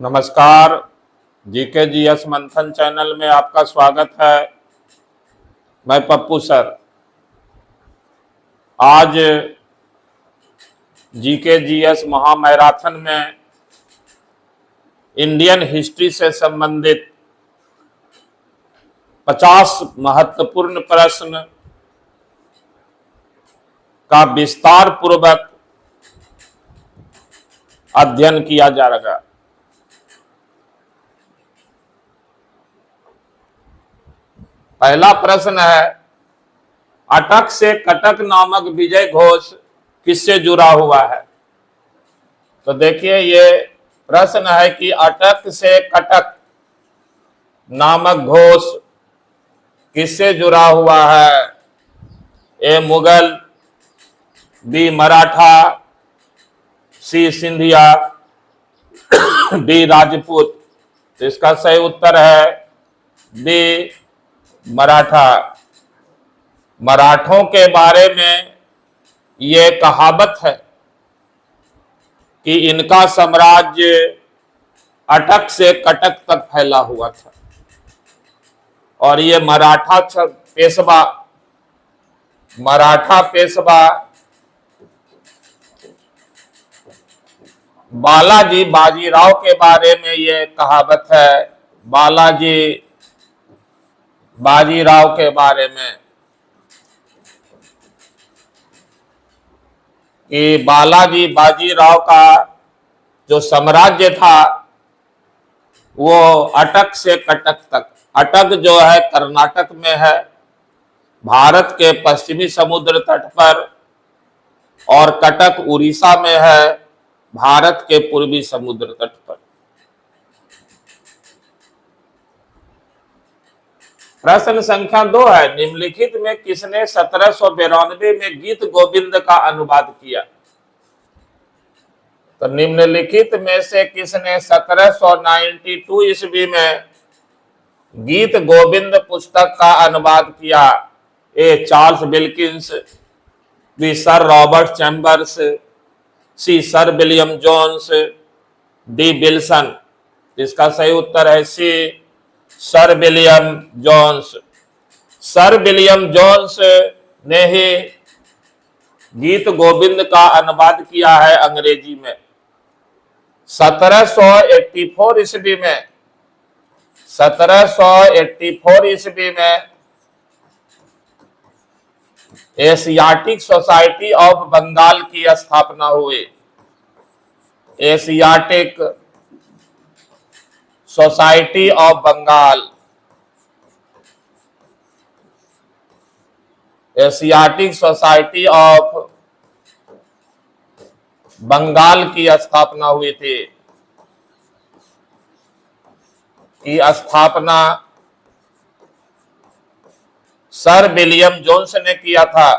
नमस्कार। GK GS मंथन channel में आपका स्वागत है। मैं पप्पू सर। आज जीके जीएस महामैराथन में इंडियन हिस्ट्री से संबंधित 50 महत्वपूर्ण प्रश्न का विस्तार पूर्वक अध्ययन किया जा रहा है। पहला प्रश्न है, अटक से कटक नामक विजय घोष किससे जुड़ा हुआ है? तो देखिए, ये प्रश्न है कि अटक से कटक नामक घोष किससे जुड़ा हुआ है? ए मुगल, बी मराठा, सी सिंधिया, डी राजपूत। तो इसका सही उत्तर है बी मराठा। मराठों के बारे में ये कहावत है कि इनका साम्राज्य अटक से कटक तक फैला हुआ था और ये मराठा पेशवा बालाजी बाजीराव के बारे में ये कहावत है। बालाजी बाजीराव के बारे में कि बालाजी बाजीराव का जो साम्राज्य था वो अटक से कटक तक, अटक जो है कर्नाटक में है, भारत के पश्चिमी समुद्र तट पर, और कटक उड़ीसा में है, भारत के पूर्वी समुद्र तट पर। प्रश्न संख्या 2 है, निम्नलिखित में किसने 1792 में गीत गोविंद का अनुवाद किया? तो निम्नलिखित में से किसने 1792 ईस्वी में गीत गोविंद पुस्तक का अनुवाद किया? A Charles Wilkins, B Sir Robert Chambers, C Sir William Jones, D Wilson. इसका सही उत्तर है C Sir William Jones. Sir William Jones ने ही गीत गोविंद का अनुवाद किया है अंग्रेजी में। 1784 ईस्वी में 1784 ईस्वी में एशियाटिक सोसाइटी ऑफ बंगाल की स्थापना हुई। Asiatic Society of Bengal, Asiatic Society of Bengal की स्थापना हुई थी। की स्थापना सर विलियम जोन्स ने किया था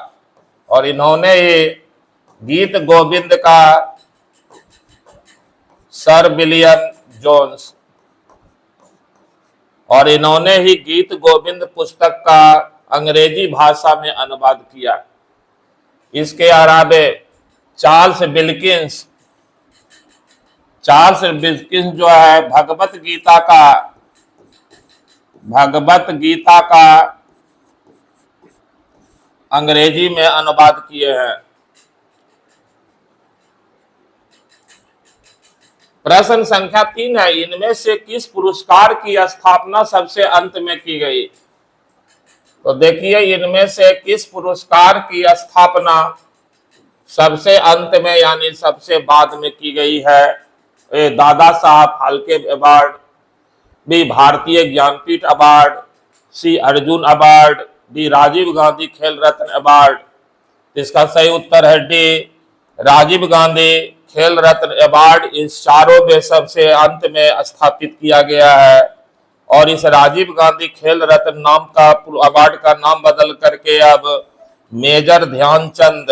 और इन्होंने ही गीत गोविंद का, सर विलियम जोन्स, और इन्होंने ही गीत गोविंद पुस्तक का अंग्रेजी भाषा में अनुवाद किया। इसके अलावे चार्ल्स विल्किंस जो है भगवत गीता का अंग्रेजी में अनुवाद किए हैं। प्रश्न संख्या 3 है, इनमें से किस पुरस्कार की स्थापना सबसे अंत में की गई? तो देखिए, इनमें से किस पुरस्कार की स्थापना सबसे अंत में यानी सबसे बाद में की गई है? ए दादा साहब फाल्के अवार्ड, बी भारतीय ज्ञानपीठ अवार्ड, सी अर्जुन अवार्ड, डी राजीव गांधी खेल रत्न अवार्ड। इसका सही उत्तर है डी राजीव गांधी खेल रत्न अवार्ड। इस चारों में सबसे अंत में स्थापित किया गया है और इस राजीव गांधी खेल रत्न नाम का अवार्ड का नाम बदल करके अब मेजर ध्यानचंद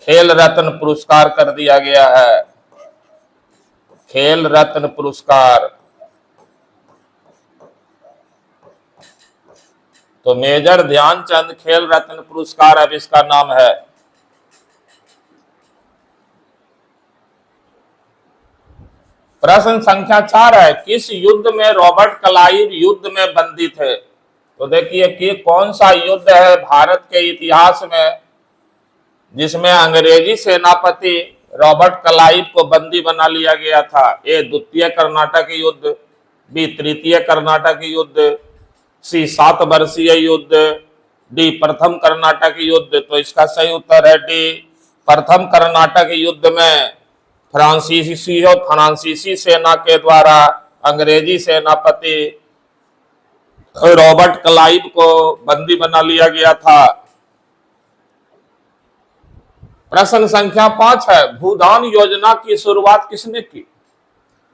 खेल रत्न पुरस्कार कर दिया गया है। खेल रत्न पुरस्कार। तो मेजर ध्यानचंद खेल रत्न पुरस्कार अब इसका नाम है। प्रश्न संख्या 4 है, किस युद्ध में रॉबर्ट क्लाइव युद्ध में बंदी थे? तो देखिए कि कौन सा युद्ध है भारत के इतिहास में जिसमें अंग्रेजी सेनापति रॉबर्ट क्लाइव को बंदी बना लिया गया था? ए द्वितीय कर्नाटक युद्ध, बी तृतीय कर्नाटक युद्ध, सी 7 वर्षीय युद्ध, डी प्रथम कर्नाटक युद्ध। तो इसका सही उत्तर है डी प्रथम कर्नाटक युद्ध में फ्रांसीसी सेना के द्वारा अंग्रेजी सेनापति रॉबर्ट क्लाइव को बंदी बना लिया गया था। प्रश्न संख्या 5 है, भूदान योजना की शुरुआत किसने की?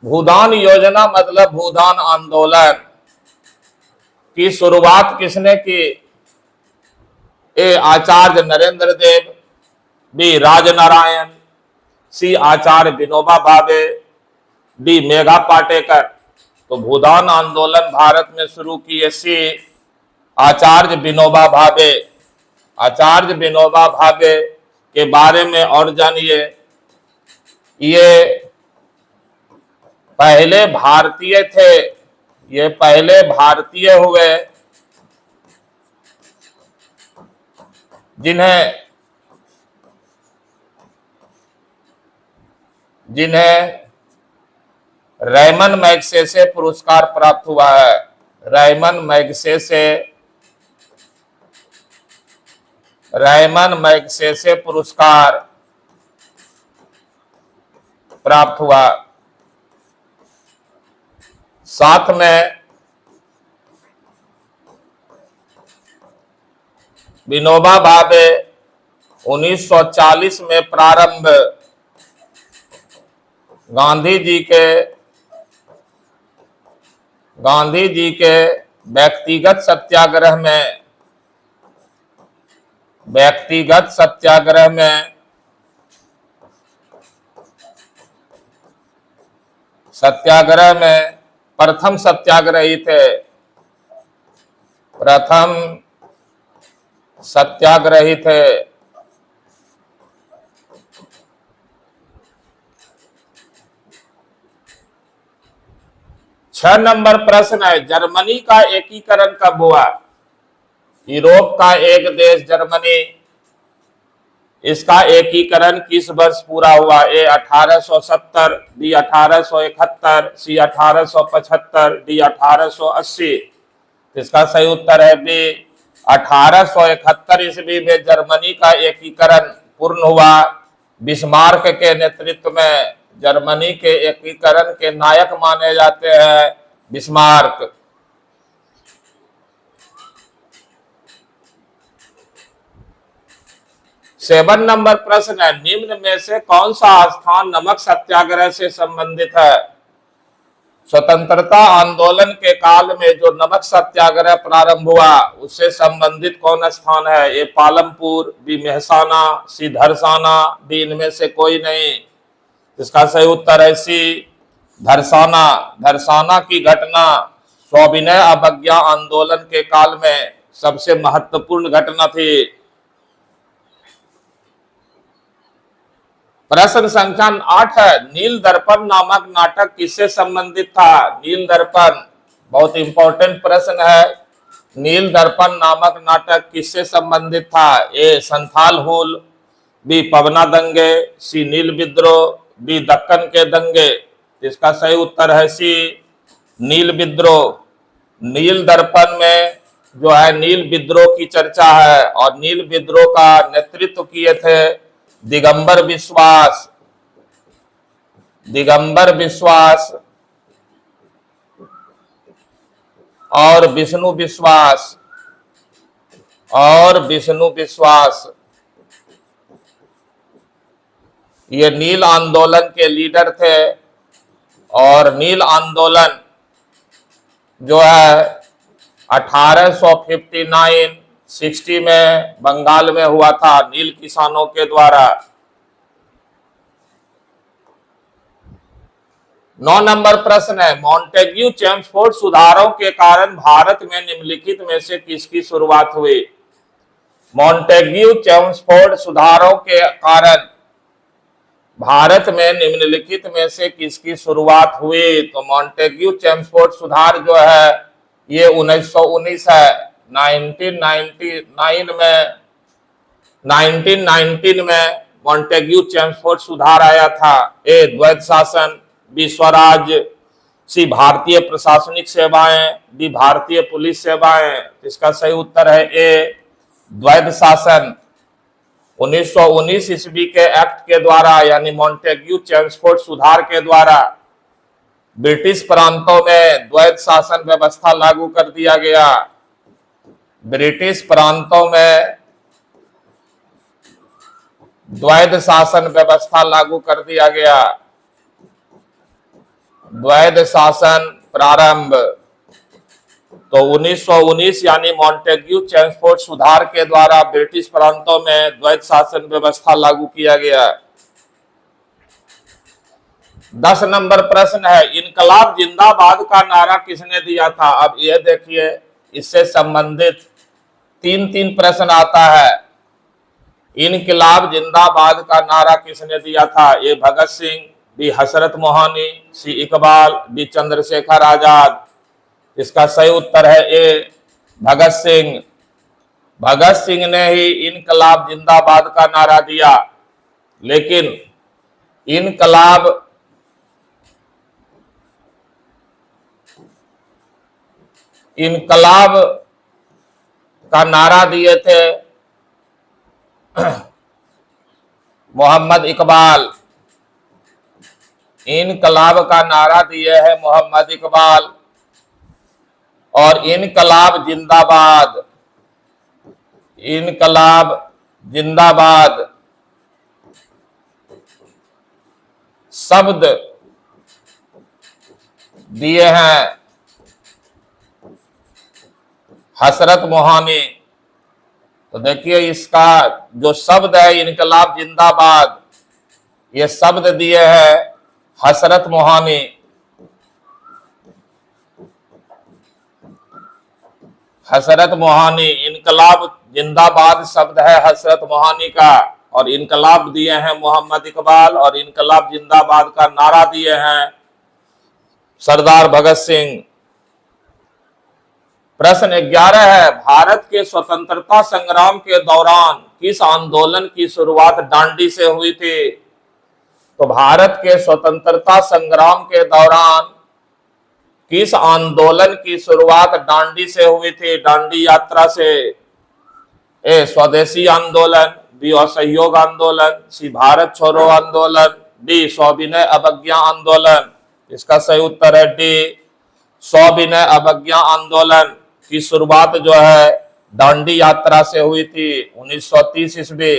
भूदान योजना मतलब भूदान आंदोलन की शुरुआत किसने की? ए आचार्य नरेंद्र देव, बी राजनारायण, सी आचार्य विनोबा भावे, डी मेघा पाटेकर। तो भूदान आंदोलन भारत में शुरू किए सी आचार्य विनोबा भावे। आचार्य विनोबा भावे के बारे में और जानिए, ये पहले भारतीय थे, ये पहले भारतीय हुए जिन्हें रैमन मैग्सेसे पुरस्कार प्राप्त हुआ है। रैमन मैग्सेसे पुरस्कार प्राप्त हुआ। साथ में विनोबा भावे 1940 में प्रारंभ गांधी जी के व्यक्तिगत सत्याग्रह में प्रथम सत्याग्रही थे। प्रथम सत्याग्रही थे। 6 नंबर प्रश्न है, जर्मनी का एकीकरण कब हुआ? यूरोप का एक देश जर्मनी, इसका एकीकरण किस वर्ष पूरा हुआ? ए 1870, बी 1871, सी 1875, डी 1880। इसका सही उत्तर है बी 1871 ईस्वी में जर्मनी का एकीकरण पूर्ण हुआ। बिस्मार्क के नेतृत्व में जर्मनी के एकीकरण के नायक माने जाते हैं बिस्मार्क। सेवन नंबर प्रश्न है, निम्न में से कौन सा स्थान नमक सत्याग्रह से संबंधित है? स्वतंत्रता आंदोलन के काल में जो नमक सत्याग्रह प्रारंभ हुआ उससे संबंधित कौन स्थान है? ए पालमपुर, बी मेहसाना, सी धरसाना, डी इनमें से कोई नहीं। इसका सही उत्तर है सी धरसाना। धरसाना की घटना सविनय अवज्ञा आंदोलन के काल में सबसे महत्वपूर्ण घटना थी। प्रश्न संख्या 8 है, नील दर्पण नामक नाटक किससे संबंधित था? नील दर्पण बहुत इंपॉर्टेंट प्रश्न है। नील दर्पण नामक नाटक किससे संबंधित था? ए संथाल हुल, बी पवना दंगे, सी नील विद्रोह, डी दक्कन के दंगे। इसका सही उत्तर है सी नील विद्रोह। नील दर्पण में जो है नील विद्रोह की चर्चा है और नील विद्रोह का नेतृत्व किए थे दिगंबर विश्वास और विष्णु विश्वास। ये नील आंदोलन के लीडर थे और नील आंदोलन जो है 1859-60 में बंगाल में हुआ था नील किसानों के द्वारा। 9 नंबर प्रश्न है, मॉन्टेग्यू चेम्सफोर्ड सुधारों के कारण भारत में निम्नलिखित में से किसकी शुरुआत हुई? मॉन्टेग्यू चेम्सफोर्ड सुधारों के कारण भारत में निम्नलिखित में से किसकी शुरुआत हुई? तो मॉन्टेग्यू चेम्सफोर्ड सुधार जो है ये 1919 है। 1919 में मॉन्टेग्यू चेम्सफोर्ड सुधार आया था। ए, द्वैध शासन, बी, स्वराज, सी, भारतीय प्रशासनिक सेवाएं, डी, भारतीय पुलिस सेवाएं। इसका सही उत्तर है ए, द्वैध शासन। 1919 ईस्वी के एक्ट के द्वारा यानी मॉन्टेग्यू चेम्सफोर्ड सुधार के द्वारा ब्रिटिश प्रांतों में द्वैध शासन व्यवस्था लागू कर दिया गया। ब्रिटिश प्रांतों में द्वैध शासन व्यवस्था लागू कर दिया गया। द्वैध शासन प्रारंभ तो 1919 यानी मॉन्टेग्यू चेम्सफोर्ड सुधार के द्वारा ब्रिटिश प्रांतों में द्वैध शासन व्यवस्था लागू किया गया। 10 नंबर प्रश्न है, इनकलाब जिंदाबाद का नारा किसने दिया था? अब यह देखिए, इससे संबंधित 3 प्रश्न आता है। इनकलाब जिंदाबाद का नारा किसने दिया था? ए, भगत सिंह, बी, हजरत मोहानी, सी, इकबाल, डी, चंद्रशेखर आजाद। इसका सही उत्तर है ए, भगत सिंह। भगत सिंह ने ही इनकलाब जिंदाबाद का नारा दिया। लेकिन इनकलाब का नारा दिए थे मोहम्मद इकबाल। इनकलाब का नारा दिए है मोहम्मद इकबाल। और इनकलाब जिंदाबाद, इनकलाब जिंदाबाद शब्द दिए हैं हजरत मोहानी। तो देखिए, इसका जो शब्द है इनकलाब जिंदाबाद, ये शब्द दिए हैं हजरत मोहानी। हजरत मोहानी, इनकलाब जिंदाबाद शब्द है हजरत मोहानी का, और इनकलाब दिए हैं मोहम्मद इकबाल, और इनकलाब जिंदाबाद का नारा दिए हैं सरदार भगत सिंह। प्रश्न 11 है, भारत के स्वतंत्रता संग्राम के दौरान किस आंदोलन की शुरुआत डांडी से हुई थी? तो भारत के स्वतंत्रता संग्राम के दौरान किस आंदोलन की शुरुआत डांडी से हुई थी? डांडी यात्रा से। ए, स्वदेशी आंदोलन, बी, असहयोग आंदोलन, सी, भारत छोड़ो आंदोलन, डी, सविनय अवज्ञा आंदोलन। इसका सही उत्तर है डी, सविनय अवज्ञा आंदोलन की शुरुआत जो है डांडी यात्रा से हुई थी 1930 ईस्वी।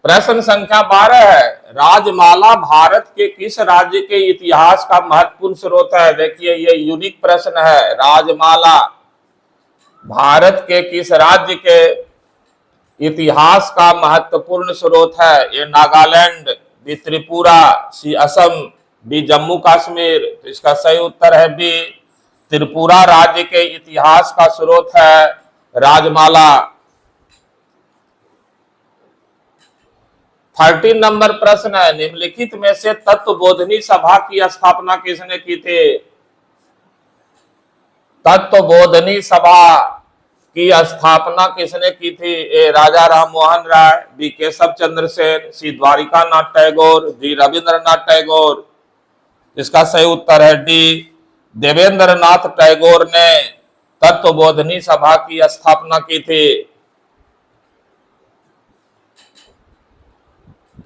प्रश्न संख्या 12 है, राजमाला भारत के किस राज्य के इतिहास का महत्वपूर्ण स्रोत है? देखिए, ये यूनिक प्रश्न है। राजमाला भारत के किस राज्य के इतिहास का महत्वपूर्ण स्रोत है? ये नागालैंड, बी, त्रिपुरा, सी, असम, बी, जम्मू कश्मीर। तो इसका सही उत्तर है बी, त्रिपुरा राज्य के इतिहास का स्रोत है राजमाला। 13 नंबर प्रश्न है, निम्नलिखित में से तत्वबोधिनी सभा की स्थापना किसने की थी? तत्वबोधिनी सभा की स्थापना किसने की थी? ए, राजा राम मोहन राय, बी, केशव चंद्र सेन, सी, द्वारिका नाथ टैगोर, डी, रविंद्रनाथ टैगोर। इसका सही उत्तर है डी, देवेंद्रनाथ टैगोर ने तत्वबोधिनी सभा की स्थापना की थी।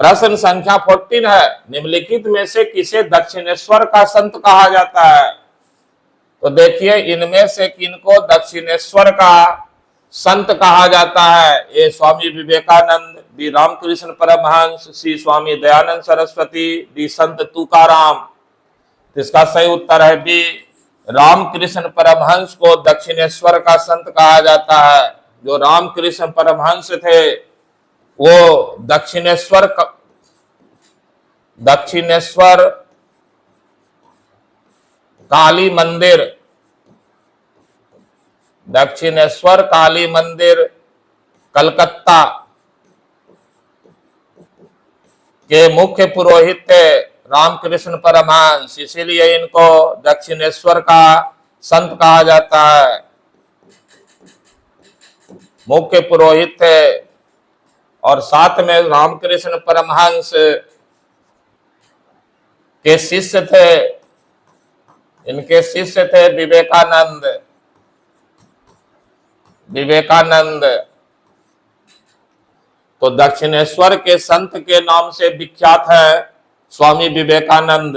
प्रश्न संख्या 14 है, निम्नलिखित में से किसे दक्षिणेश्वर का संत कहा जाता है? तो देखिए, इनमें से किनको दक्षिणेश्वर का संत कहा जाता है? ए, स्वामी विवेकानंद, बी, रामकृष्ण परमहंस, सी, स्वामी दयानंद सरस्वती, डी, संत तुकाराम। इसका सही उत्तर है बी, रामकृष्ण परमहंस को दक्षिणेश्वर का संत कहा जाता है। जो रामकृष्ण परमहंस थे वो दक्षिणेश्वर काली मंदिर, दक्षिणेश्वर काली मंदिर कलकत्ता के मुख्य पुरोहित थे रामकृष्ण परमहंस, इसीलिए इनको दक्षिणेश्वर का संत कहा जाता है। मुख्य पुरोहित थे और साथ में रामकृष्ण परमहंस के शिष्य थे, इनके शिष्य थे विवेकानंद। तो दक्षिणेश्वर के संत के नाम से विख्यात है स्वामी विवेकानंद।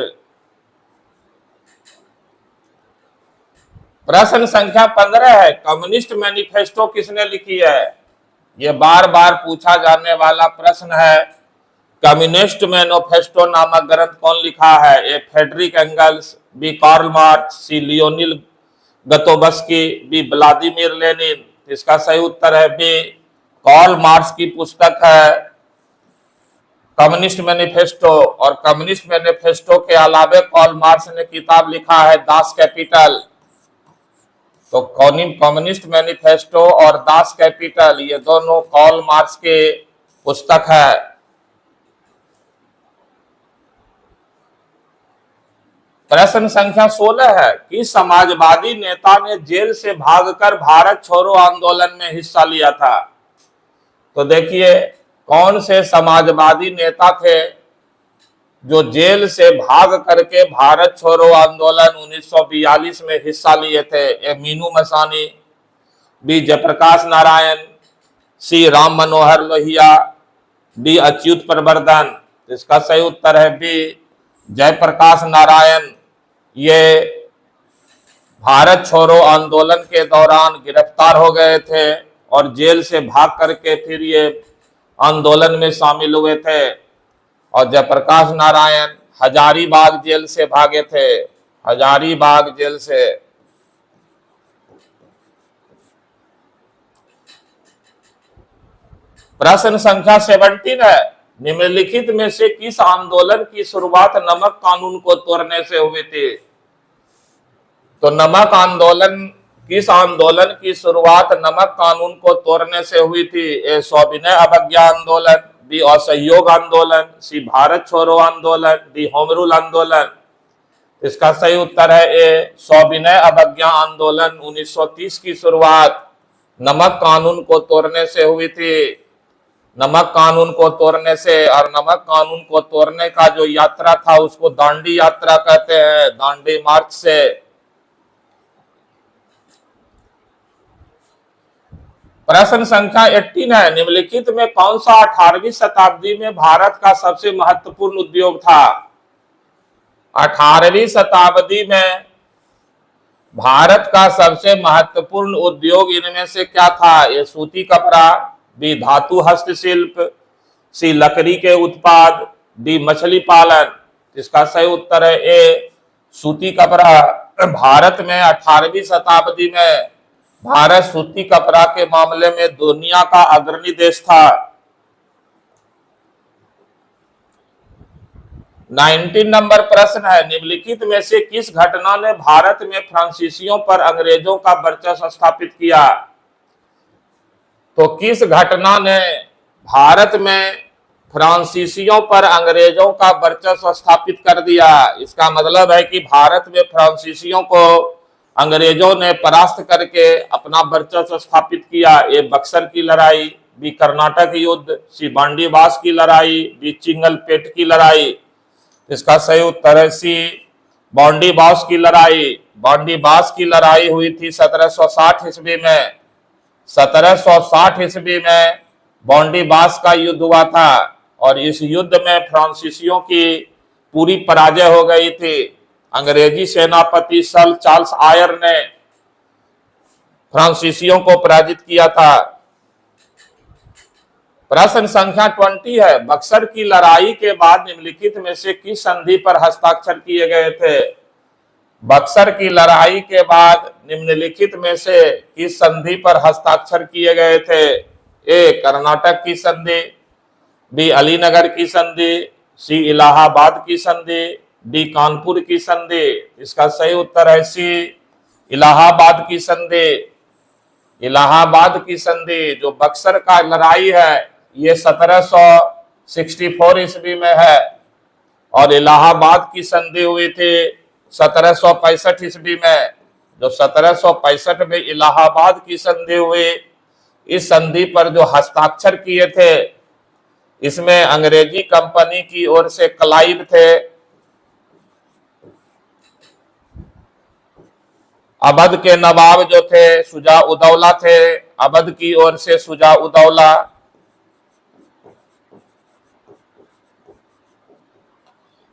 प्रश्न संख्या 15 है, कम्युनिस्ट मैनिफेस्टो किसने लिखी है? यह बार बार पूछा जाने वाला प्रश्न है। कम्युनिस्ट मैनिफेस्टो नामक ग्रंथ कौन लिखा है? A Friedrich Engels, B Karl Marx, C लियोनिल गतोबस्की, बी व्लादिमीर लेनिन। इसका सही उत्तर है बी कार्ल मार्क्स की पुस्तक है कम्युनिस्ट मैनिफेस्टो। और कम्युनिस्ट मैनिफेस्टो के अलावे कार्ल मार्क्स ने किताब लिखा है दास कैपिटल। तो कम्युनिस्ट मैनिफेस्टो और दास कैपिटल ये दोनों कार्ल मार्क्स के पुस्तक है। प्रश्न संख्या 16 है कि समाजवादी नेता ने जेल से भागकर भारत छोड़ो आंदोलन में हिस्सा लिया था। तो देखिए कौन से समाजवादी नेता थे जो जेल से भाग करके भारत छोड़ो आंदोलन 1942 में हिस्सा लिए थे? ए मीनू मसानी, बी जयप्रकाश नारायण, सी राम मनोहर लोहिया, डी अच्युत प्रवर्धन। इसका सही उत्तर है बी जयप्रकाश नारायण। ये भारत छोड़ो आंदोलन के दौरान गिरफ्तार हो गए थे और जेल से भाग करके फिर ये आंदोलन में शामिल हुए थे। और जयप्रकाश नारायण हजारीबाग जेल से भागे थे, हजारीबाग जेल से। प्रश्न संख्या 17 है, निम्नलिखित में से किस आंदोलन की शुरुआत नमक कानून को तोड़ने से हुई थी? तो नमक आंदोलन, किस आंदोलन की शुरुआत नमक कानून को तोड़ने से हुई थी? ए सविनय अवज्ञा आंदोलन, बी असहयोग आंदोलन, सी भारत छोड़ो आंदोलन, डी होम रूल आंदोलन। इसका सही उत्तर है ए सविनय अवज्ञा आंदोलन। 1930 की शुरुआत नमक कानून को तोड़ने से हुई थी, नमक कानून को तोड़ने से। और नमक कानून को तोड़ने का जो यात्रा था उसको दांडी यात्रा कहते हैं, दांडी मार्च से। प्रश्न संख्या 18 है, निम्नलिखित में कौन सा 18वीं शताब्दी में भारत का सबसे महत्वपूर्ण उद्योग था? 18वीं शताब्दी में भारत का सबसे महत्वपूर्ण उद्योग इनमें से क्या था? ये सूती कपड़ा, बी धातु हस्तशिल्प, सी लकड़ी के उत्पाद, डी मछली पालन। इसका सही उत्तर है ए सूती कपड़ा। भारत में 18वीं शताब्दी में भारत सूती कपड़ा के मामले में दुनिया का अग्रणी देश था। 19 नंबर प्रश्न है, निम्नलिखित में से किस घटना ने भारत में फ्रांसीसियों पर अंग्रेजों का वर्चस्व स्थापित किया? तो किस घटना ने भारत में फ्रांसीसियों पर अंग्रेजों का वर्चस्व स्थापित कर दिया? इसका मतलब है कि भारत में फ्रांसीसियों को अंग्रेजों ने परास्त करके अपना वर्चस्व स्थापित किया। ए बक्सर की लड़ाई, बी कर्नाटक युद्ध, सी बांडीबास की लड़ाई, डी चिंगलपेट की लड़ाई। इसका सही उत्तर है सी बांडीबास की लड़ाई। बांडीबास की लड़ाई हुई थी 1760 ईस्वी में। 1760 ईस्वी में बांडीबास का युद्ध हुआ था और इस युद्ध में फ्रांसीसियों की पूरी पराजय हो गई थी। अंग्रेजी सेनापति सर चार्ल्स आयर ने फ्रांसीसियों को पराजित किया था। प्रश्न संख्या 20 है, बक्सर की लड़ाई के बाद निम्नलिखित में से किस संधि पर हस्ताक्षर किए गए थे? बक्सर की लड़ाई के बाद निम्नलिखित में से किस संधि पर हस्ताक्षर किए गए थे? ए कर्नाटक की संधि, बी अलीनगर की संधि, सी इलाहाबाद की संधि, डी कानपुर की संधि। इसका सही उत्तर है सी इलाहाबाद की संधि। इलाहाबाद की संधि जो बक्सर का लड़ाई है ये 1764 ईस्वी में है और इलाहाबाद की संधि हुई थी 1765 ईस्वी में। जो 1765 में इलाहाबाद की संधि हुई, इस संधि पर जो हस्ताक्षर किए थे इसमें अंग्रेजी कंपनी की ओर से क्लाइव थे, अवध के नवाब जो थे शुजा उदौला थे, अवध की ओर से शुजा उदौला,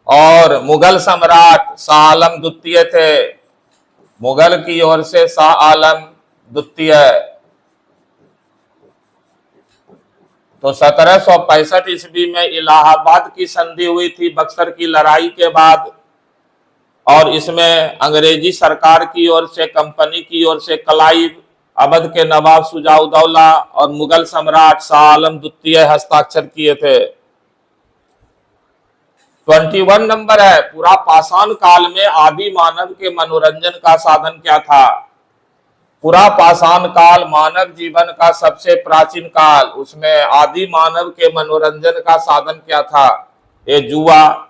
और मुगल सम्राट शाह आलम द्वितीय थे, मुगल की ओर से शाह आलम द्वितीय। तो 1765 ईस्वी में इलाहाबाद की संधि हुई थी बक्सर की लड़ाई के बाद, और इसमें अंग्रेजी सरकार की ओर से, कंपनी की ओर से क्लाइव, अवध के नवाब शुजा उदौला और मुगल सम्राट शाह आलम द्वितीय हस्ताक्षर किए थे। 21 नंबर है, पूरा पाषाण काल में आदि मानव के मनोरंजन का साधन क्या था? पूरा पाषाण काल मानव जीवन का सबसे प्राचीन काल, उसमें आदि मानव के मनोरंजन का साधन क्या था? ए जुआ,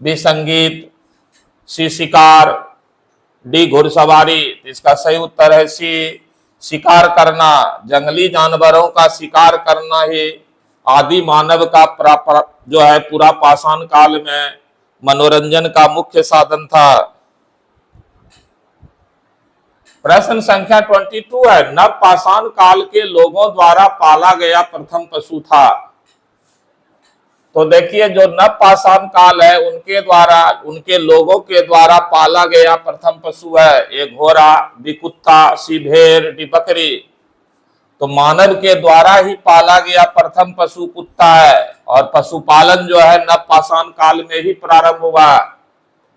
बी संगीत, सी शिकार, डी घुड़सवारी। इसका सही उत्तर है सी शिकार करना। जंगली जानवरों का शिकार करना ही आदि मानव का जो है पूरा पाषाण काल में मनोरंजन का मुख्य साधन था। प्रश्न संख्या 22 है, नव पाषाण काल के लोगों द्वारा पाला गया प्रथम पशु था। तो देखिए जो नव पाषाण काल है उनके द्वारा, उनके लोगों के द्वारा पाला गया प्रथम पशु है ए घोड़ा, बी कुत्ता, सी भेड़, डी बकरी। तो मानव के द्वारा ही पाला गया प्रथम पशु कुत्ता है, और पशुपालन जो है नव पाषाण काल में ही प्रारंभ हुआ।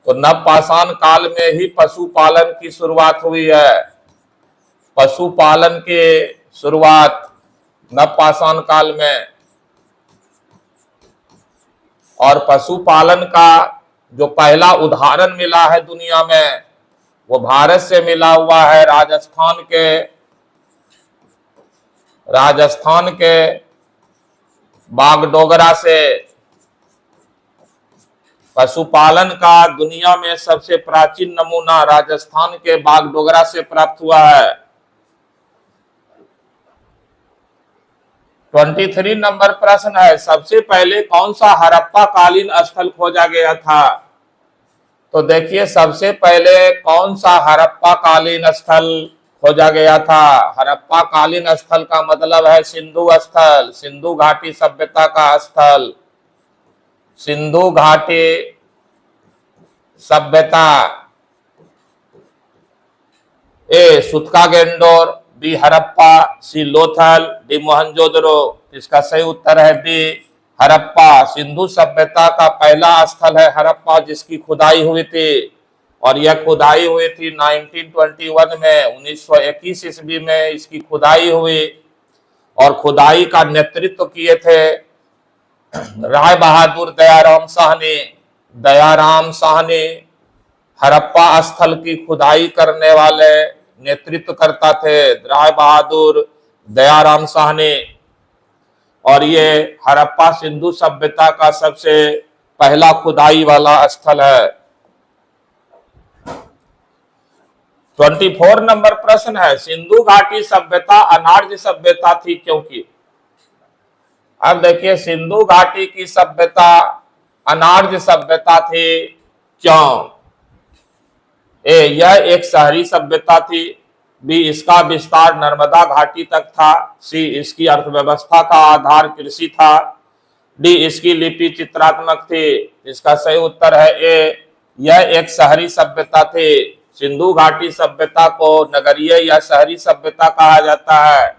तो नव पाषाण काल में ही पशुपालन की शुरुआत हुई है। पशुपालन की शुरुआत नव पाषाण काल में, और पशुपालन का जो पहला उदाहरण मिला है दुनिया में वो भारत से मिला हुआ है। राजस्थान के बागडोगरा से पशुपालन का दुनिया में सबसे प्राचीन नमूना राजस्थान के बागडोगरा से प्राप्त हुआ है। 23 नंबर प्रश्न है, सबसे पहले कौन सा हड़प्पा कालीन स्थल खोजा गया था? तो देखिए सबसे पहले कौन सा हड़प्पा कालीन स्थल खोजा गया था? हड़प्पा कालीन स्थल का मतलब है सिंधु स्थल, सिंधु घाटी सभ्यता का स्थल, सिंधु घाटी सभ्यता। ए सुतका गेंडोर, बी हड़प्पा, सी लोथल, डी मोहनजोदड़ो। इसका सही उत्तर है डी हड़प्पा। सिंधु सभ्यता का पहला स्थल है हड़प्पा जिसकी खुदाई हुई थी, और यह खुदाई हुई थी 1921 में, 1921 ईस्वी में इसकी खुदाई हुई, और खुदाई का नेतृत्व किए थे राय बहादुर दयाराम शाह ने। दयाराम शाह ने हड़प्पा स्थल की खुदाई करने वाले नेतृत्व करता थे राय बहादुर दयाराम शाह ने, और ये हड़प्पा सिंधु सभ्यता का सबसे पहला खुदाई वाला स्थल है। 24 नंबर प्रश्न है, सिंधु घाटी सभ्यता अनार्य सभ्यता थी क्योंकि? अब देखिए सिंधु घाटी की सभ्यता अनार्य सभ्यता थी क्यों? ए यह एक शहरी सभ्यता थी, बी इसका विस्तार नर्मदा घाटी तक था, सी इसकी अर्थव्यवस्था का आधार कृषि था, डी इसकी लिपि चित्रात्मक थी। इसका सही उत्तर है ए यह एक शहरी सभ्यता थी। सिंधु घाटी सभ्यता को नगरीय या शहरी सभ्यता कहा जाता है,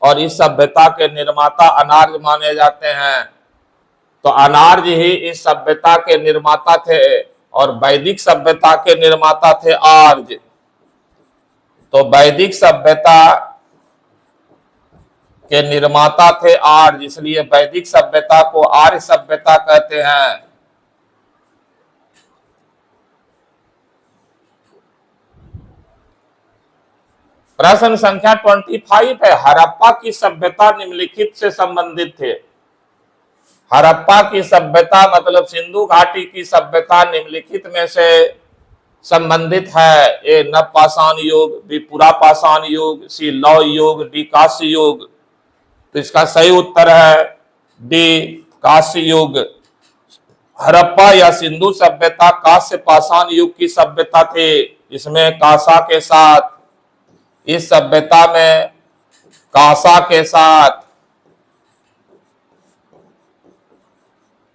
और इस सभ्यता के निर्माता अनार्य माने जाते हैं। तो अनार्य ही इस सभ्यता के निर्माता थे, और वैदिक सभ्यता के निर्माता थे आर्य। तो वैदिक सभ्यता के निर्माता थे आर्य, इसलिए वैदिक सभ्यता को आर्य सभ्यता कहते हैं। प्रश्न संख्या 25 है, हड़प्पा की सभ्यता निम्नलिखित से संबंधित थे। हड़प्पा की सभ्यता मतलब सिंधु घाटी की सभ्यता निम्नलिखित में से संबंधित है। ए नवपाषाण युग, बी पुरापाषाण युग, सी लौह युग, डी कांस्य युग। तो इसका सही उत्तर है डी कांस्य युग। हड़प्पा या सिंधु सभ्यता कांस्य पाषाण युग की सभ्यता थी। इसमें कांसा के साथ, इस सभ्यता में कांसा के साथ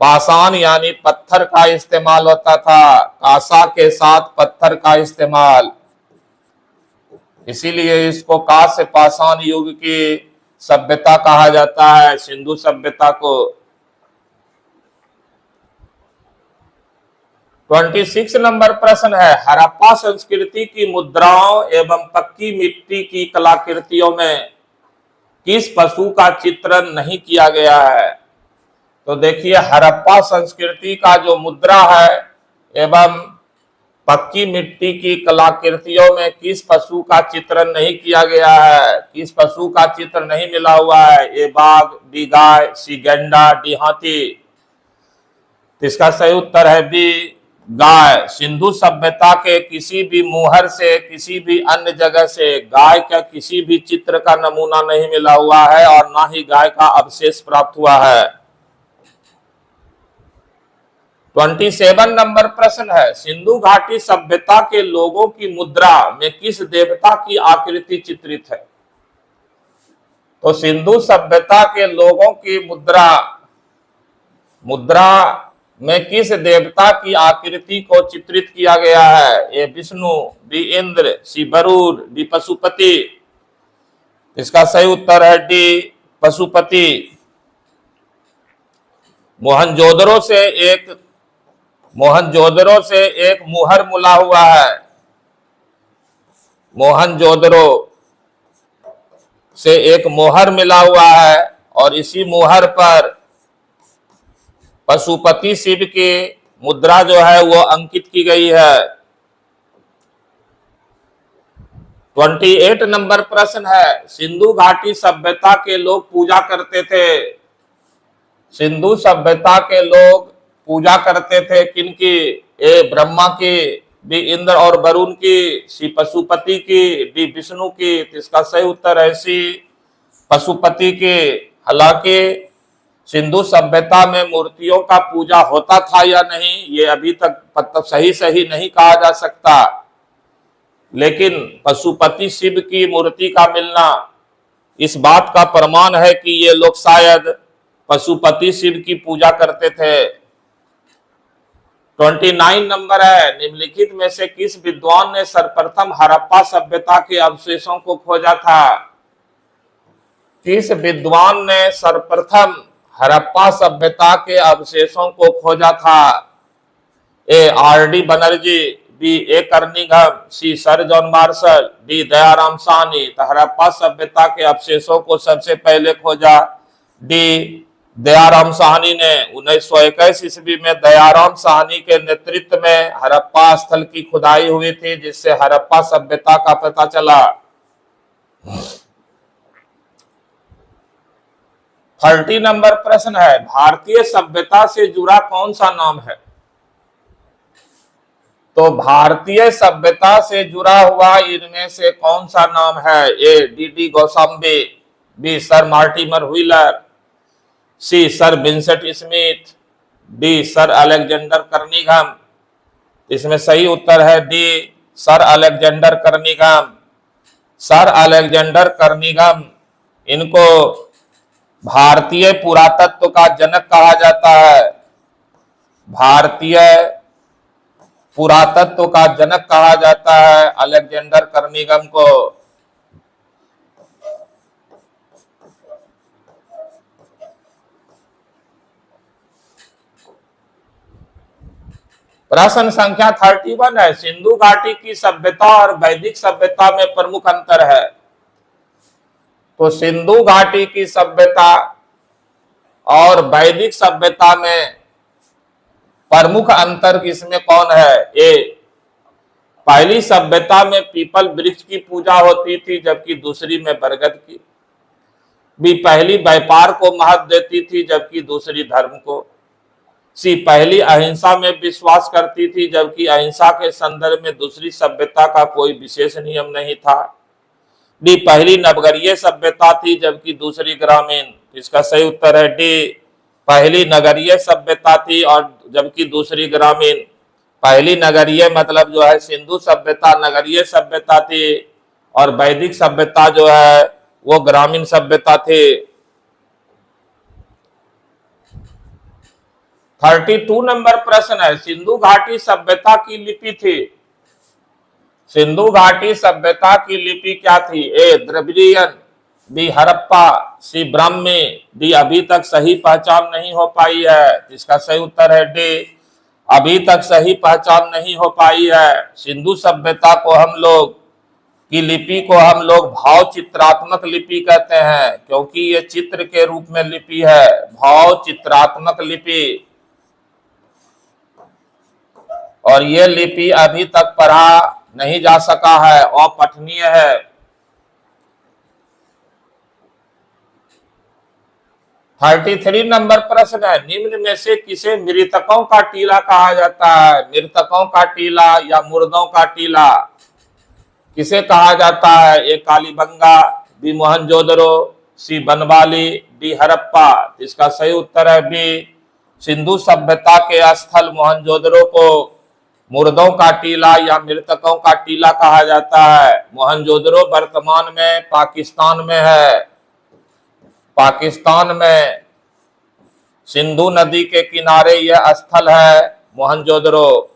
पाषाण यानी पत्थर का इस्तेमाल होता था, कांसा के साथ पत्थर का इस्तेमाल, इसीलिए इसको कांस्य पाषाण युग की सभ्यता कहा जाता है, सिंधु सभ्यता को। 26 नंबर प्रश्न है, हड़प्पा संस्कृति की मुद्राओं एवं पक्की मिट्टी की कलाकृतियों में किस पशु का चित्रण नहीं किया गया है? तो देखिए, हड़प्पा संस्कृति का जो मुद्रा है एवं पक्की मिट्टी की कलाकृतियों में किस पशु का चित्रण नहीं किया गया है? किस पशु का चित्र नहीं मिला हुआ है? ए बाघ, बी गाय, सी गैंडा, डी हाथी। इसका सही उत्तर है बी गाय। सिंधु सभ्यता के किसी भी मुहर से, किसी भी अन्य जगह से गाय का किसी भी चित्र का नमूना नहीं मिला हुआ है और ना ही गाय का अवशेष प्राप्त हुआ है। 27 नंबर प्रश्न है, सिंधु घाटी सभ्यता के लोगों की मुद्रा में किस देवता की आकृति चित्रित है? तो सिंधु सभ्यता के लोगों की मुद्रा में किस देवता की आकृति को चित्रित किया गया है? ए विष्णु, बी इंद्र, सी वरुण, डी पशुपति। इसका सही उत्तर है डी पशुपति। मोहनजोदड़ो से एक मुहर मिला हुआ है। मोहनजोदड़ो से एक मोहर मिला हुआ है और इसी मोहर पर पशुपति शिव की मुद्रा जो है वो अंकित की गई है। 28 नंबर प्रश्न है, सिंधु घाटी सभ्यता के लोग पूजा करते थे। सिंधु सभ्यता के लोग पूजा करते थे किनकी? ए ब्रह्मा की, बी इंद्र और वरुण की, सी पशुपति की, डी विष्णु की। इसका सही उत्तर है सी पशुपति की। हालांकि सिंधु सभ्यता में मूर्तियों का पूजा होता था या नहीं ये अभी तक सही नहीं कहा जा सकता, लेकिन पशुपति शिव की मूर्ति का मिलना इस बात का प्रमाण है कि ये लोग शायद पशुपति शिव की पूजा करते थे। 29 नंबर है, निम्नलिखित में से किस विद्वान ने सर्वप्रथम हड़प्पा सभ्यता के अवशेषों को खोजा था? किस विद्वान ने सर्वप्रथम हड़प्पा सभ्यता के अवशेषों को खोजा था? A R D. Banerji, B A कर्निघन, C Sir John Marshall, D Dayaram Sahni. तो हड़प्पा सभ्यता के अवशेषों को सबसे पहले खोजा डी दयाराम साहनी ने। 1921 ईस्वी में दयाराम साहनी के नेतृत्व में हड़प्पा स्थल की खुदाई हुई थी, जिससे हड़प्पा सभ्यता का पता चला। 30 नंबर प्रश्न है, भारतीय सभ्यता से जुड़ा कौन सा नाम है? तो भारतीय सभ्यता से जुड़ा हुआ इनमें से कौन सा नाम है? A D Kosambi, B sir Mortimer Wheeler, C sir Vincent Smith, D sir Alexander कर्निघन। इसमें सही उत्तर है डी सर अलेक्जेंडर कर्निघन। सर अलेक्जेंडर कर्निघन, इनको भारतीय पुरातत्व का जनक कहा जाता है। भारतीय पुरातत्व का जनक कहा जाता है अलेक्जेंडर कर्निघन को। प्रश्न संख्या 31 है, सिंधु घाटी की सभ्यता और वैदिक सभ्यता में प्रमुख अंतर है। तो सिंधु घाटी की सभ्यता और वैदिक सभ्यता में प्रमुख अंतर किसमें कौन है? ए, पहली सभ्यता में पीपल वृक्ष की पूजा होती थी, जबकि दूसरी में बरगद की। बी, पहली व्यापार को महत्व देती थी, जबकि दूसरी धर्म को। सी, पहली अहिंसा में विश्वास करती थी, जबकि अहिंसा के संदर्भ में दूसरी सभ्यता का कोई विशेष नियम नहीं था। डी, पहली नगरीय सभ्यता थी, जबकि दूसरी ग्रामीण। इसका सही उत्तर है डी, पहली नगरीय सभ्यता थी और जबकि दूसरी ग्रामीण। पहली नगरीय मतलब जो है सिंधु सभ्यता नगरीय सभ्यता थी, और वैदिक सभ्यता जो है वो ग्रामीण सभ्यता थी। 32 नंबर प्रश्न है, सिंधु घाटी सभ्यता की लिपि थी। सिंधु घाटी सभ्यता की लिपि क्या थी? ए, द्रविड़ियन, बी, हड़प्पा, सी, ब्राह्मी, डी, अभी तक सही पहचान नहीं हो पाई है। इसका सही उत्तर है डी, अभी तक सही पहचान नहीं हो पाई है। सिंधु सभ्यता को हम लोग की लिपि को हम लोग भाव चित्रात्मक लिपि कहते हैं, क्योंकि ये चित्र के रूप में लिपि है, भाव चित्रात्मक लिपि। और ये लिपि अभी तक पढ़ा नहीं जा सका है, अपठनीय है। थर्टी 33 नंबर प्रश्न है, निम्न में से किसे मृतकों का टीला कहा जाता है? मृतकों का टीला या मुर्दों का टीला किसे कहा जाता है? ए, कालीबंगा, बी, मोहनजोदड़ो, सी, बनवाली, डी, हड़प्पा। इसका सही उत्तर है बी, सिंधु सभ्यता के स्थल मोहनजोदड़ो को मुर्दों का टीला या मृतकों का टीला कहा जाता है। मोहनजोदड़ो वर्तमान में पाकिस्तान में है। पाकिस्तान में सिंधु नदी के किनारे यह स्थल है मोहनजोदड़ो।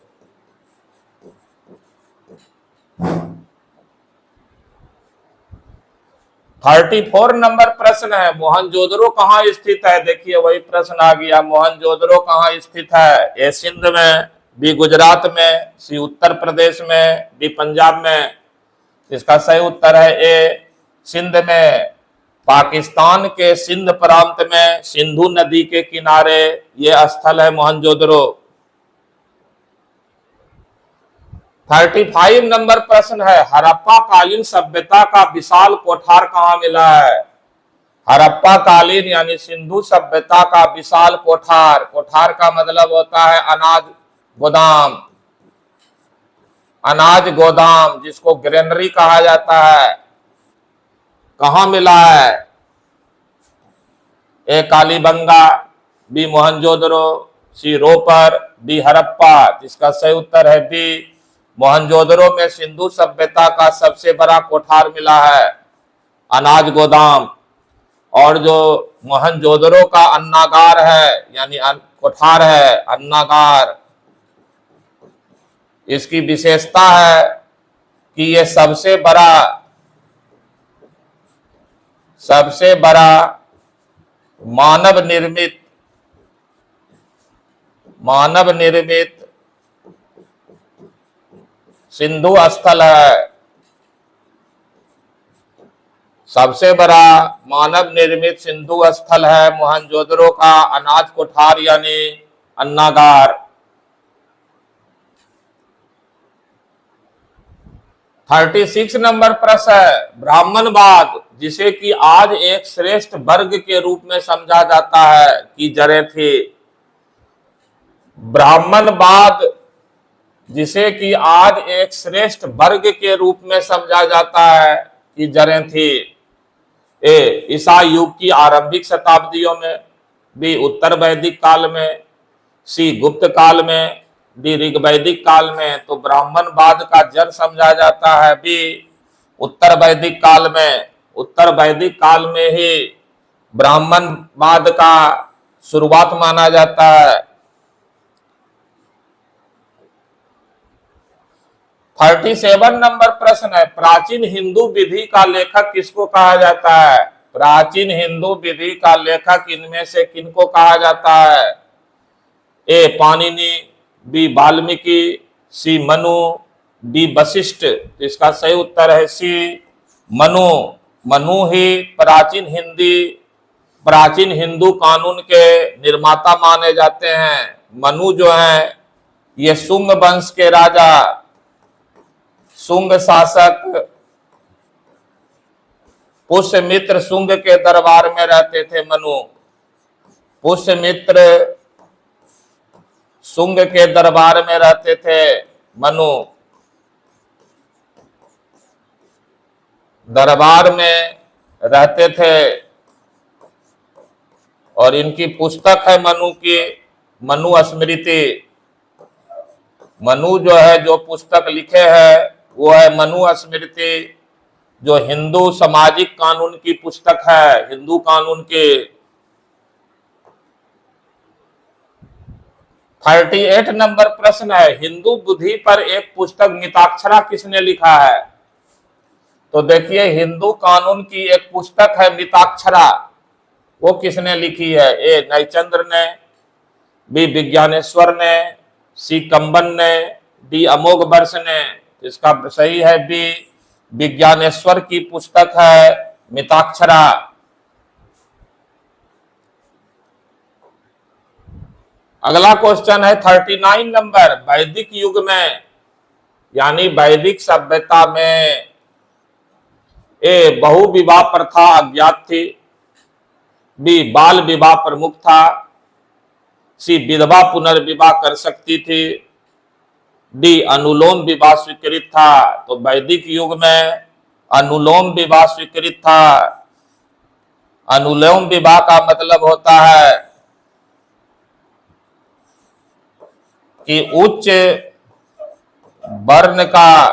34 नंबर प्रश्न है, मोहनजोदड़ो कहाँ स्थित है? देखिए वही प्रश्न आ गया, मोहनजोदड़ो कहाँ स्थित है? ए, सिंध में, बी, गुजरात में, सी, उत्तर प्रदेश में, डी, पंजाब में। इसका सही उत्तर है ए, सिंध में। पाकिस्तान के सिंध प्रांत में सिंधु नदी के किनारे यह स्थल है मोहनजोदड़ो। 35 नंबर प्रश्न है, हड़प्पा कालीन सभ्यता का विशाल कोठार कहाँ मिला है? हड़प्पा कालीन यानी सिंधु सभ्यता का विशाल कोठार, कोठार का मतलब होता है अनाज गोदाम, अनाज गोदाम जिसको ग्रेनरी कहा जाता है, कहाँ मिला है? ए, कालीबंगा, बी, मोहनजोदड़ो, सी, रोपर, डी, हड़प्पा। इसका सही उत्तर है बी, मोहनजोदड़ो में सिंधु सभ्यता का सबसे बड़ा कोठार मिला है, अनाज गोदाम। और जो मोहनजोदड़ो का अन्नागार है यानी कोठार है, अन्नागार, इसकी विशेषता है कि यह सबसे बड़ा मानव निर्मित सिंधु स्थल है। सबसे बड़ा मानव निर्मित सिंधु स्थल है मोहनजोदड़ो का अनाज कोठार यानी अन्नागार। 36 नंबर प्रश्न है, ब्राह्मणवाद जिसे कि आज एक श्रेष्ठ वर्ग के रूप में समझा जाता है की जड़ें थी। ब्राह्मणवाद जिसे कि आज एक श्रेष्ठ वर्ग के रूप में समझा जाता है कि जड़ें थी। ए, ईसा युग की आरंभिक शताब्दियों में, बी, उत्तर वैदिक काल में, सी, गुप्त काल में, डी, ऋग्वैदिक काल में। तो ब्राह्मणवाद का जड़ समझा जाता है बी, उत्तर वैदिक काल में। उत्तर वैदिक काल में ही ब्राह्मणवाद का शुरुआत माना जाता है। 37 नंबर प्रश्न है, प्राचीन हिंदू विधि का लेखक किसको कहा जाता है? प्राचीन हिंदू विधि का लेखक इनमें से किनको कहा जाता है? ए, पाणिनि, बी, वाल्मीकि, सी, मनु, डी, वशिष्ठ। इसका सही उत्तर है सी, मनु। मनु ही प्राचीन हिंदू कानून के निर्माता माने जाते हैं। मनु जो है ये शुंग वंश के राजा, शुंग शासक पुष्यमित्र शुंग के दरबार में रहते थे। मनु पुष्यमित्र शुंग के दरबार में रहते थे। मनु दरबार में रहते थे और इनकी पुस्तक है मनु की मनु स्मृति। मनु जो है जो पुस्तक लिखे है वो है मनु स्मृति, जो हिंदू सामाजिक कानून की पुस्तक है, हिंदू कानून के। 38 नंबर प्रश्न है, हिंदू बुद्धि पर एक पुस्तक मिताक्षरा किसने लिखा है? तो देखिए हिंदू कानून की एक पुस्तक है मिताक्षरा, वो किसने लिखी है? ए नयचंद्र ने, बी विज्ञानेश्वर ने, सी कंबन ने, डी अमोघ वर्ष ने। इसका सही है बी, विज्ञानेश्वर की पुस्तक है मिताक्षरा। अगला क्वेश्चन है 39 नंबर, वैदिक युग में यानी वैदिक सभ्यता में ए बहु विवाह प्रथा अज्ञात थी, बी बाल विवाह प्रमुख था, सी विधवा पुनर्विवाह कर सकती थी, डी अनुलोम विवाह स्वीकृत था। तो वैदिक युग में अनुलोम विवाह स्वीकृत था। अनुलोम विवाह का मतलब होता है कि उच्च वर्ण का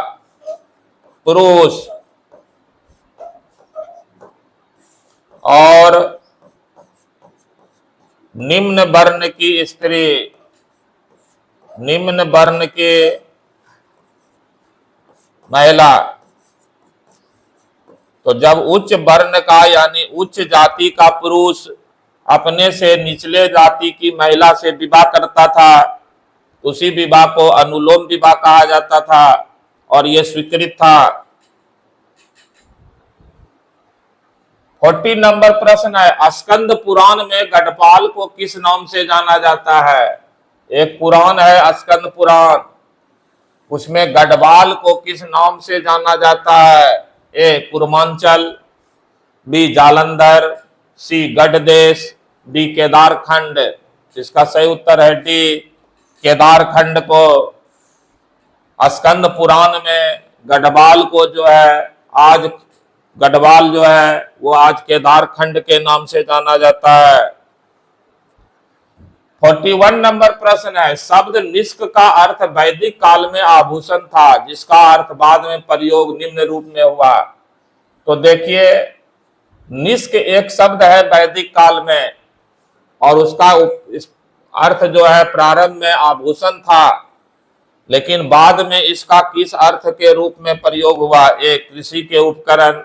पुरुष और निम्न वर्ण की स्त्री, निम्न वर्ण के महिला, तो जब उच्च वर्ण का यानी उच्च जाति का पुरुष अपने से निचले जाति की महिला से विवाह करता था, उसी विवाह को अनुलोम विवाह कहा जाता था और यह स्वीकृत था। 40 नंबर प्रश्न है, स्कंद पुराण में गढ़पाल को किस नाम से जाना जाता है? एक पुराण है स्कंद पुराण, उसमें गढ़वाल को किस नाम से जाना जाता है? ए कुर्मांचल, बी जालंधर, सी गढ़देश, डी केदारखंड। इसका सही उत्तर है डी केदारखंड को। स्कंद पुराण में गढ़वाल को जो है आज गढ़वाल जो है वो आज केदारखंड के नाम से जाना जाता है। 41 नंबर प्रश्न है, शब्द निष्क का अर्थ वैदिक काल में आभूषण था जिसका अर्थ बाद में प्रयोग निम्न रूप में हुआ। तो देखिए निष्क एक शब्द है वैदिक काल में और उसका अर्थ जो है प्रारंभ में आभूषण था, लेकिन बाद में इसका किस अर्थ के रूप में प्रयोग हुआ? ए कृषि के उपकरण,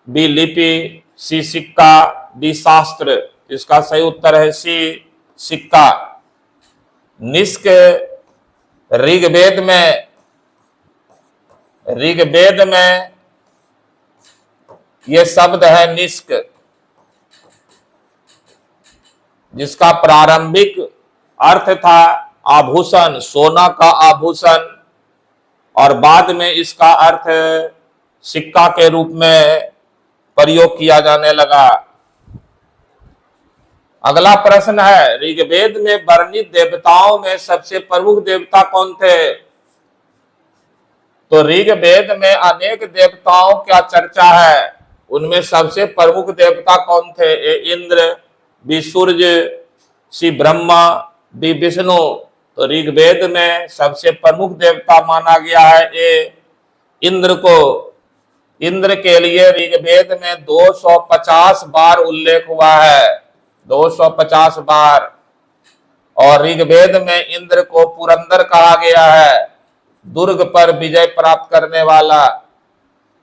बी लिपि, सी सिक्का, डी शास्त्र। इसका सही उत्तर है सी सिक्का। निष्क ऋग्वेद में यह शब्द है निष्क, जिसका प्रारंभिक अर्थ था आभूषण, सोना का आभूषण, और बाद में इसका अर्थ सिक्का के रूप में प्रयोग किया जाने लगा। अगला प्रश्न है, ऋग्वेद में वर्णित देवताओं में सबसे प्रमुख देवता कौन थे? तो ऋग्वेद में अनेक देवताओं का चर्चा है, उनमें सबसे प्रमुख देवता कौन थे? ए इंद्र, बी सूर्य, सी ब्रह्मा, डी विष्णु। तो ऋग्वेद में सबसे प्रमुख देवता माना गया है ए इंद्र को। इंद्र के लिए ऋग्वेद में 250 बार उल्लेख हुआ है, 250 बार। और ऋग्वेद में इंद्र को पुरंदर कहा गया है, दुर्ग पर विजय प्राप्त करने वाला।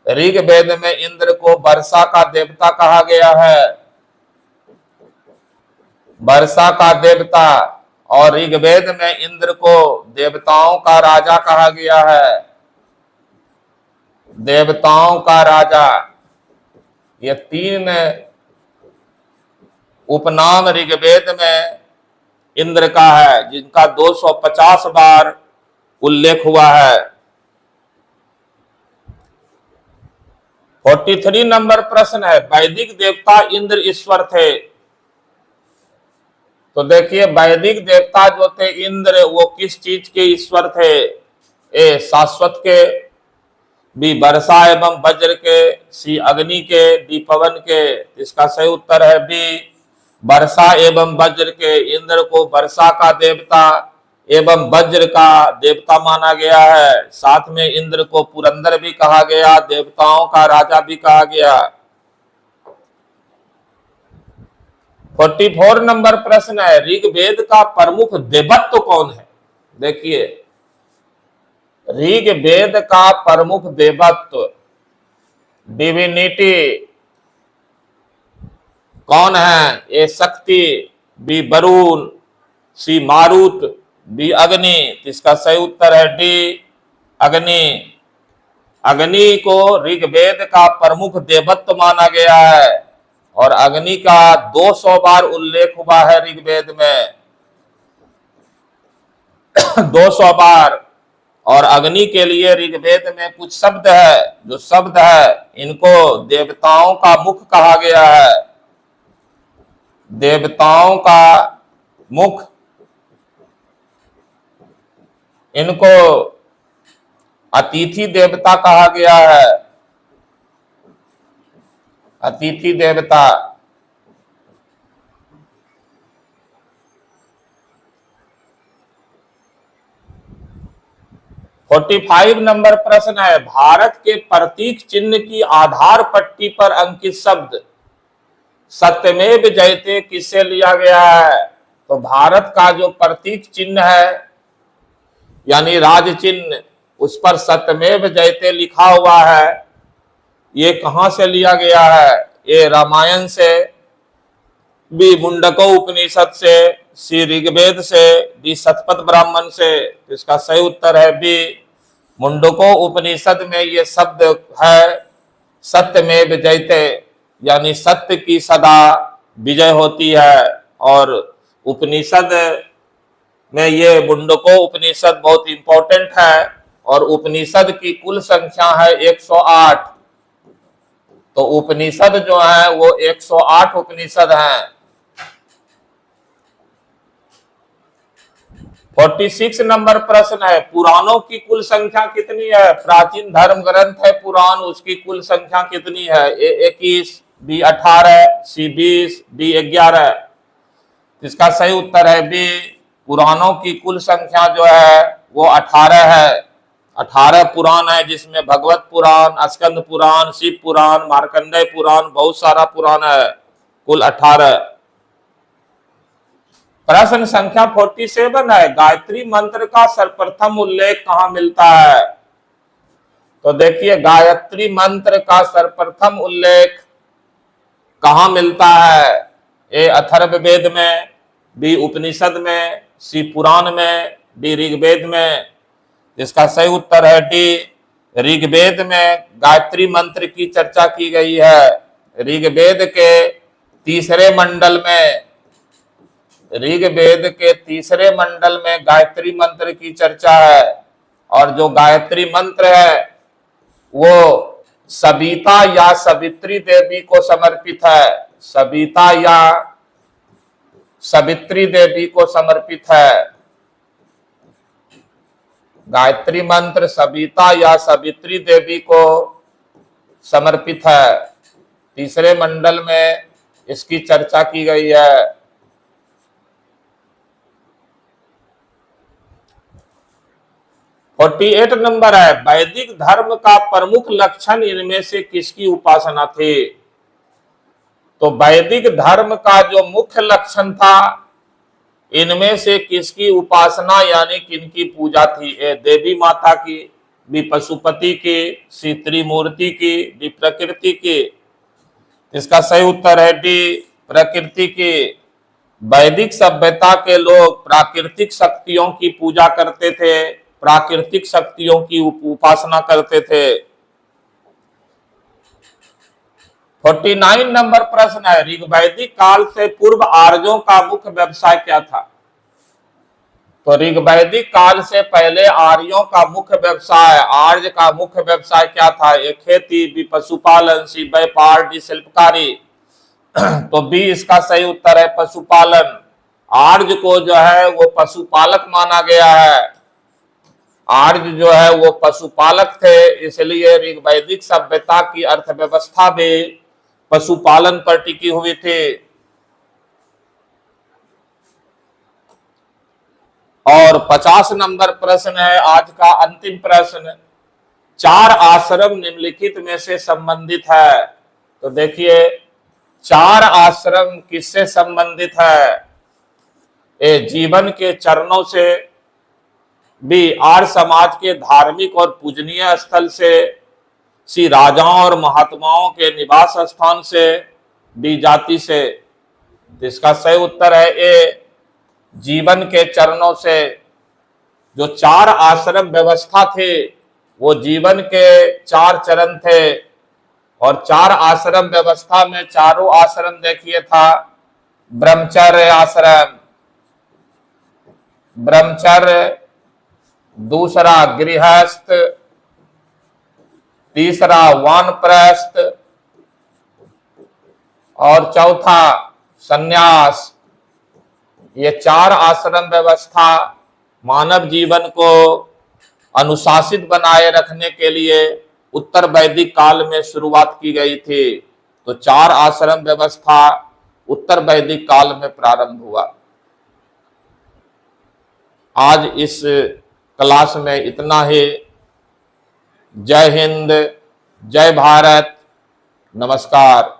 ऋग्वेद में इंद्र को वर्षा का देवता कहा गया है, वर्षा का देवता। और ऋग्वेद में इंद्र को देवताओं का राजा कहा गया है, देवताओं का राजा। ये 3 उपनाम ऋग्वेद में इंद्र का है, जिनका 250 बार उल्लेख हुआ है। 43 नंबर प्रश्न है, वैदिक देवता इंद्र ईश्वर थे। तो देखिए, वैदिक देवता जो थे इंद्र, वो किस चीज के ईश्वर थे? ए शाश्वत के, बी वर्षा एवं वज्र के, सी अग्नि के, डी पवन के। इसका सही उत्तर है बी वर्षा एवं वज्र के। इंद्र को वर्षा का देवता एवं वज्र का देवता माना गया है। साथ में इंद्र को पुरंदर भी कहा गया, देवताओं का राजा भी कहा गया। 44 नंबर प्रश्न है, ऋग्वेद का प्रमुख देवत्व कौन है? देखिए, ऋग्वेद का प्रमुख देवत्व, डिविनिटी कौन है? ए शक्ति, बी वरुण, सी मारुत, बी अग्नि। इसका सही उत्तर है डी अग्नि। अग्नि को ऋग्वेद का प्रमुख देवत्व माना गया है और अग्नि का 200 बार उल्लेख हुआ है ऋग्वेद में। 200 बार। और अग्नि के लिए ऋग्वेद में कुछ शब्द है, जो शब्द है इनको देवताओं का मुख कहा गया है। देवताओं का मुख, इनको अतिथि देवता कहा गया है। अतिथि देवता। फोर्टी 45 नंबर प्रश्न है, भारत के प्रतीक चिन्ह की आधार पट्टी पर अंकित शब्द सत्यमेव जयते किससे लिया गया है? तो भारत का जो प्रतीक चिन्ह है, यानी राज चिन्ह, उस पर सत्यमेव जयते लिखा हुआ है। ये कहां से लिया गया है? ये रामायण से, बी मुंडको उपनिषद से, सी ऋग्वेद से, डी शतपथ ब्राह्मण से। इसका सही उत्तर है बी मुंडको उपनिषद में ये शब्द है, सत्यमेव जयते, यानी सत्य की सदा विजय होती है। और उपनिषद में ये मुंडको उपनिषद बहुत इंपॉर्टेंट है और उपनिषद की कुल संख्या है 108। तो उपनिषद जो है वो 108 उपनिषद हैं। 46 नंबर प्रश्न है, पुराणों की कुल संख्या कितनी है? प्राचीन धर्म ग्रंथ है पुराण, उसकी कुल संख्या कितनी है? ए 21, बी 18, सी 20, डी 11। इसका सही उत्तर है बी पुराणों की कुल संख्या जो है वो 18 है। 18 पुराण है, जिसमें भगवत पुराण, स्कंद पुराण, शिव पुराण, मार्कंडेय पुराण, बहुत सारा पुराण है, कुल 18। प्रश्न संख्या 47 है, गायत्री मंत्र का सर्वप्रथम उल्लेख कहां मिलता है? तो देखिए, गायत्री मंत्र का सर्वप्रथम उल्लेख कहां मिलता है? ए अथर्ववेद में, बी उपनिषद में, सी पुराण में, डी ऋग्वेद में। इसका सही उत्तर है डी ऋग्वेद में गायत्री मंत्र की चर्चा की गई है। ऋग्वेद के तीसरे मंडल में, ऋग्वेद के तीसरे मंडल में गायत्री मंत्र की चर्चा है। और जो गायत्री मंत्र है वो सविता या सवित्री देवी को समर्पित है। सविता या सवित्री देवी को समर्पित है। गायत्री मंत्र सविता या सवित्री देवी को समर्पित है। तीसरे मंडल में इसकी चर्चा की गई है। फोर्टी 48 नंबर है, वैदिक धर्म का प्रमुख लक्षण इनमें से किसकी उपासना थी? तो वैदिक धर्म का जो मुख्य लक्षण था, इनमें से किसकी उपासना यानी किनकी पूजा थी? ए देवी माता की, बी पशुपति की, सी त्रिमूर्ति की, डी प्रकृति की। इसका सही उत्तर है डी प्रकृति की। वैदिक सभ्यता के लोग प्राकृतिक शक्तियों की पूजा करते थे, प्राकृतिक शक्तियों की उपासना करते थे। 49 नंबर प्रश्न है, ऋग्वैदिक काल से पूर्व आर्यों का मुख्य व्यवसाय क्या था? तो ऋग्वैदिक काल से पहले आर्यों का मुख्य व्यवसाय, आर्य का मुख्य व्यवसाय क्या था? ये खेती, बी पशुपालन, सी व्यापार, डी शिल्पकारी। तो बी इसका सही उत्तर है पशुपालन। आर्य को जो है वो पशुपालक माना गया है। आर्य जो है वो पशुपालक थे, इसलिए ऋग्वैदिक सभ्यता की अर्थव्यवस्था भी पशुपालन पर टिकी हुई थी। और 50 नंबर प्रश्न है आज का अंतिम प्रश्न, 4 आश्रम निम्नलिखित में से संबंधित है। तो देखिए 4 आश्रम किससे संबंधित है? ए जीवन के चरणों से, बी आर्य समाज के धार्मिक और पूजनीय स्थल से, सी राजाओं और महात्माओं के निवास स्थान से, डी जाति से। इसका सही उत्तर है ए जीवन के चरणों से। जो 4 आश्रम व्यवस्था थे वो जीवन के 4 चरण थे। और 4 आश्रम व्यवस्था में चारों आश्रम देखिए था, ब्रह्मचर्य आश्रम, ब्रह्मचर्य, दूसरा गृहस्थ, तीसरा वानप्रस्थ और चौथा सन्यास। ये 4 आश्रम व्यवस्था मानव जीवन को अनुशासित बनाए रखने के लिए उत्तर वैदिक काल में शुरुआत की गई थी। तो 4 आश्रम व्यवस्था उत्तर वैदिक काल में प्रारंभ हुआ। आज इस क्लास में इतना ही। जय हिंद, जय भारत, नमस्कार।